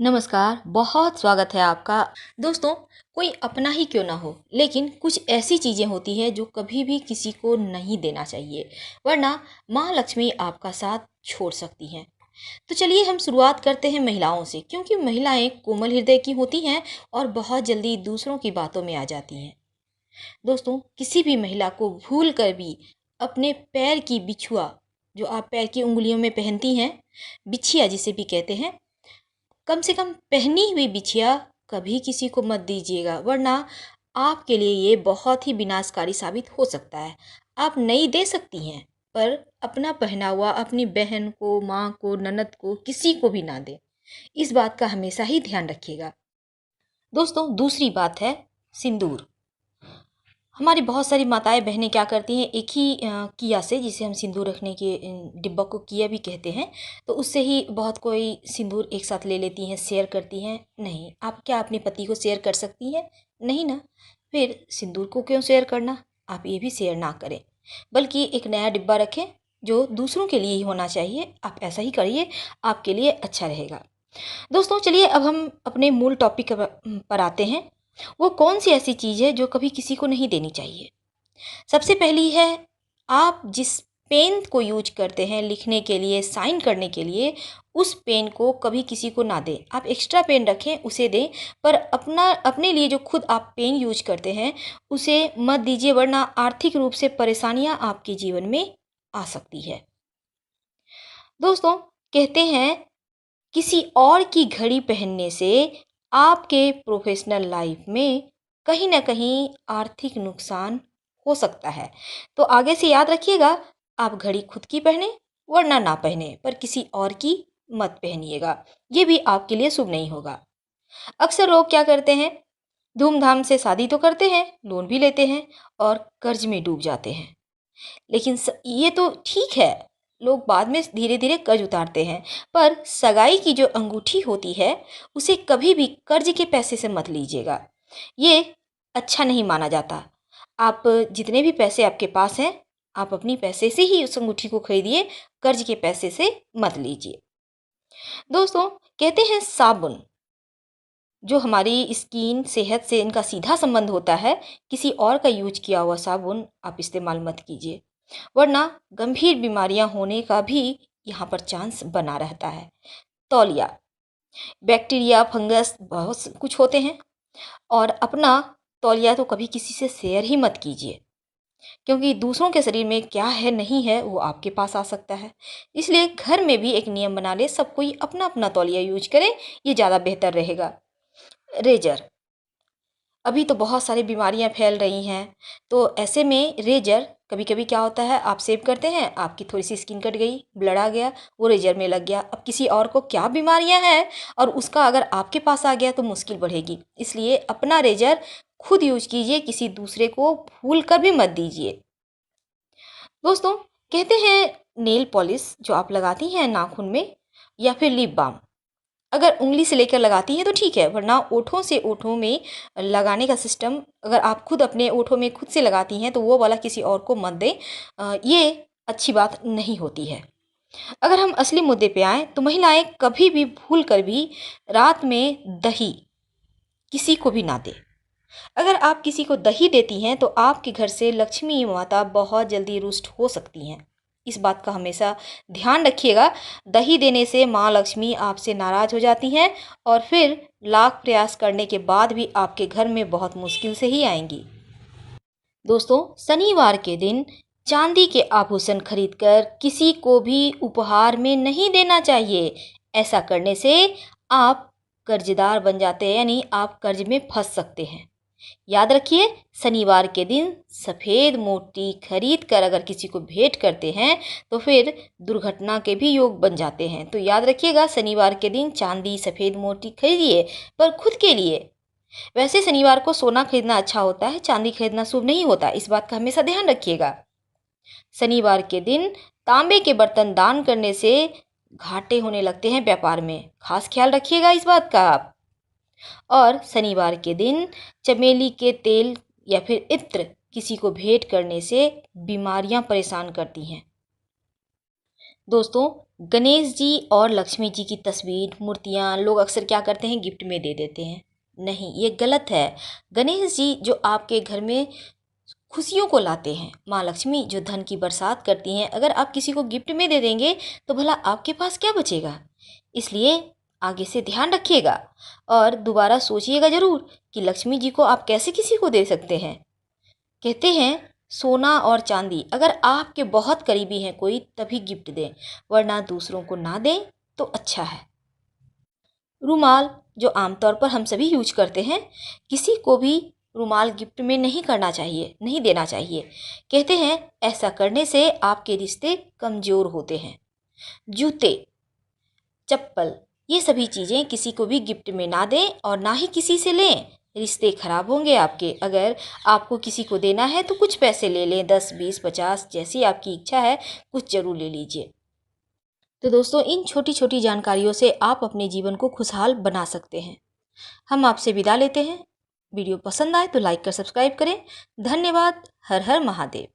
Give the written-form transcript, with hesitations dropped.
नमस्कार, बहुत स्वागत है आपका। दोस्तों, कोई अपना ही क्यों ना हो, लेकिन कुछ ऐसी चीज़ें होती हैं जो कभी भी किसी को नहीं देना चाहिए, वरना माँ लक्ष्मी आपका साथ छोड़ सकती हैं। तो चलिए हम शुरुआत करते हैं महिलाओं से, क्योंकि महिलाएं कोमल हृदय की होती हैं और बहुत जल्दी दूसरों की बातों में आ जाती हैं। दोस्तों, किसी भी महिला को भूल कर भी अपने पैर की बिछुआ, जो आप पैर की उंगलियों में पहनती हैं, बिछिया जिसे भी कहते हैं, कम से कम पहनी हुई बिछिया कभी किसी को मत दीजिएगा, वरना आपके लिए ये बहुत ही विनाशकारी साबित हो सकता है। आप नई दे सकती हैं, पर अपना पहना हुआ अपनी बहन को, माँ को, ननद को, किसी को भी ना दें। इस बात का हमेशा ही ध्यान रखिएगा। दोस्तों, दूसरी बात है सिंदूर। हमारी बहुत सारी माताएं बहनें क्या करती हैं, एक ही किया से, जिसे हम सिंदूर रखने के डिब्बा को किया भी कहते हैं, तो उससे ही बहुत कोई सिंदूर एक साथ ले लेती हैं, शेयर करती हैं। नहीं, आप क्या अपने पति को शेयर कर सकती हैं? नहीं ना। फिर सिंदूर को क्यों शेयर करना? आप ये भी शेयर ना करें, बल्कि एक नया डिब्बा रखें जो दूसरों के लिए ही होना चाहिए। आप ऐसा ही करिए, आपके लिए अच्छा रहेगा। दोस्तों, चलिए अब हम अपने मूल टॉपिक पर आते हैं। वो कौन सी ऐसी चीज़ है जो कभी किसी को नहीं देनी चाहिए? सबसे पहली है, आप जिस पेन को यूज करते हैं लिखने के लिए, साइन करने के लिए, उस पेन को कभी किसी को ना दें। आप एक्स्ट्रा पेन रखें, उसे दें, पर अपने लिए जो खुद आप पेन यूज करते हैं उसे मत दीजिए, वरना आर्थिक रूप से परेशानियां आपके जीवन में आ सकती है। दोस्तों, कहते हैं किसी और की घड़ी पहनने से आपके प्रोफेशनल लाइफ में कहीं ना कहीं आर्थिक नुकसान हो सकता है। तो आगे से याद रखिएगा, आप घड़ी खुद की पहने वरना ना पहने, पर किसी और की मत पहनिएगा। ये भी आपके लिए शुभ नहीं होगा। अक्सर लोग क्या करते हैं, धूमधाम से शादी तो करते हैं, लोन भी लेते हैं और कर्ज में डूब जाते हैं। लेकिन ये तो ठीक है, लोग बाद में धीरे धीरे कर्ज उतारते हैं, पर सगाई की जो अंगूठी होती है उसे कभी भी कर्ज के पैसे से मत लीजिएगा। ये अच्छा नहीं माना जाता। आप जितने भी पैसे आपके पास हैं, आप अपनी पैसे से ही उस अंगूठी को खरीदिए, कर्ज के पैसे से मत लीजिए। दोस्तों, कहते हैं साबुन, जो हमारी स्किन सेहत से इनका सीधा संबंध होता है, किसी और का यूज किया हुआ साबुन आप इस्तेमाल मत कीजिए, वरना गंभीर बीमारियां होने का भी यहाँ पर चांस बना रहता है। तौलिया, बैक्टीरिया, फंगस, बहुत कुछ होते हैं, और अपना तौलिया तो कभी किसी से शेयर ही मत कीजिए, क्योंकि दूसरों के शरीर में क्या है नहीं है वो आपके पास आ सकता है। इसलिए घर में भी एक नियम बना ले, सब कोई अपना अपना तौलिया यूज करे, ये ज़्यादा बेहतर रहेगा। रेजर, अभी तो बहुत सारी बीमारियां फैल रही हैं, तो ऐसे में रेजर, कभी कभी क्या होता है, आप सेव करते हैं, आपकी थोड़ी सी स्किन कट गई, ब्लड आ गया, वो रेजर में लग गया। अब किसी और को क्या बीमारियां हैं और उसका अगर आपके पास आ गया तो मुश्किल बढ़ेगी। इसलिए अपना रेजर खुद यूज कीजिए, किसी दूसरे को भूल कर भी मत दीजिए। दोस्तों, कहते हैं नेल पॉलिश जो आप लगाती हैं नाखून में, या फिर लिप बाम, अगर उंगली से लेकर लगाती हैं तो ठीक है, वरना ओठों से ओठों में लगाने का सिस्टम अगर आप खुद अपने ओठों में खुद से लगाती हैं तो वो वाला किसी और को मत दें। ये अच्छी बात नहीं होती है। अगर हम असली मुद्दे पे आएँ, तो महिलाएं कभी भी भूल कर भी रात में दही किसी को भी ना दें। अगर आप किसी को दही देती हैं तो आपके घर से लक्ष्मी माता बहुत जल्दी रुष्ट हो सकती हैं। इस बात का हमेशा ध्यान रखिएगा। दही देने से माँ लक्ष्मी आपसे नाराज हो जाती हैं और फिर लाख प्रयास करने के बाद भी आपके घर में बहुत मुश्किल से ही आएंगी। दोस्तों, शनिवार के दिन चांदी के आभूषण खरीदकर किसी को भी उपहार में नहीं देना चाहिए। ऐसा करने से आप कर्जदार बन जाते हैं, यानी आप कर्ज में फंस सकते हैं। याद रखिए, शनिवार के दिन सफ़ेद मोती खरीद कर अगर किसी को भेंट करते हैं तो फिर दुर्घटना के भी योग बन जाते हैं। तो याद रखिएगा, शनिवार के दिन चांदी सफ़ेद मोती खरीदिए, पर खुद के लिए। वैसे शनिवार को सोना खरीदना अच्छा होता है, चांदी खरीदना शुभ नहीं होता, इस बात का हमेशा ध्यान रखिएगा। शनिवार के दिन तांबे के बर्तन दान करने से घाटे होने लगते हैं व्यापार में, खास ख्याल रखिएगा इस बात का आप। और शनिवार के दिन चमेली के तेल या फिर इत्र किसी को भेंट करने से बीमारियां परेशान करती हैं। दोस्तों, गणेश जी और लक्ष्मी जी की तस्वीर, मूर्तियाँ लोग अक्सर क्या करते हैं, गिफ्ट में दे देते हैं। नहीं, ये गलत है। गणेश जी जो आपके घर में खुशियों को लाते हैं, माँ लक्ष्मी जो धन की बरसात करती हैं, अगर आप किसी को गिफ्ट में दे देंगे तो भला आपके पास क्या बचेगा। इसलिए आगे से ध्यान रखिएगा और दोबारा सोचिएगा ज़रूर कि लक्ष्मी जी को आप कैसे किसी को दे सकते हैं। कहते हैं सोना और चांदी अगर आपके बहुत करीबी हैं कोई तभी गिफ्ट दें, वरना दूसरों को ना दें तो अच्छा है। रुमाल जो आमतौर पर हम सभी यूज करते हैं, किसी को भी रुमाल गिफ्ट में नहीं करना चाहिए, नहीं देना चाहिए। कहते हैं ऐसा करने से आपके रिश्ते कमज़ोर होते हैं। जूते, चप्पल, ये सभी चीज़ें किसी को भी गिफ्ट में ना दें और ना ही किसी से लें, रिश्ते खराब होंगे आपके। अगर आपको किसी को देना है तो कुछ पैसे ले लें, 10 20 50 जैसी आपकी इच्छा है, कुछ ज़रूर ले लीजिए। तो दोस्तों, इन छोटी छोटी जानकारियों से आप अपने जीवन को खुशहाल बना सकते हैं। हम आपसे विदा लेते हैं। वीडियो पसंद आए तो लाइक कर सब्सक्राइब करें। धन्यवाद। हर हर महादेव।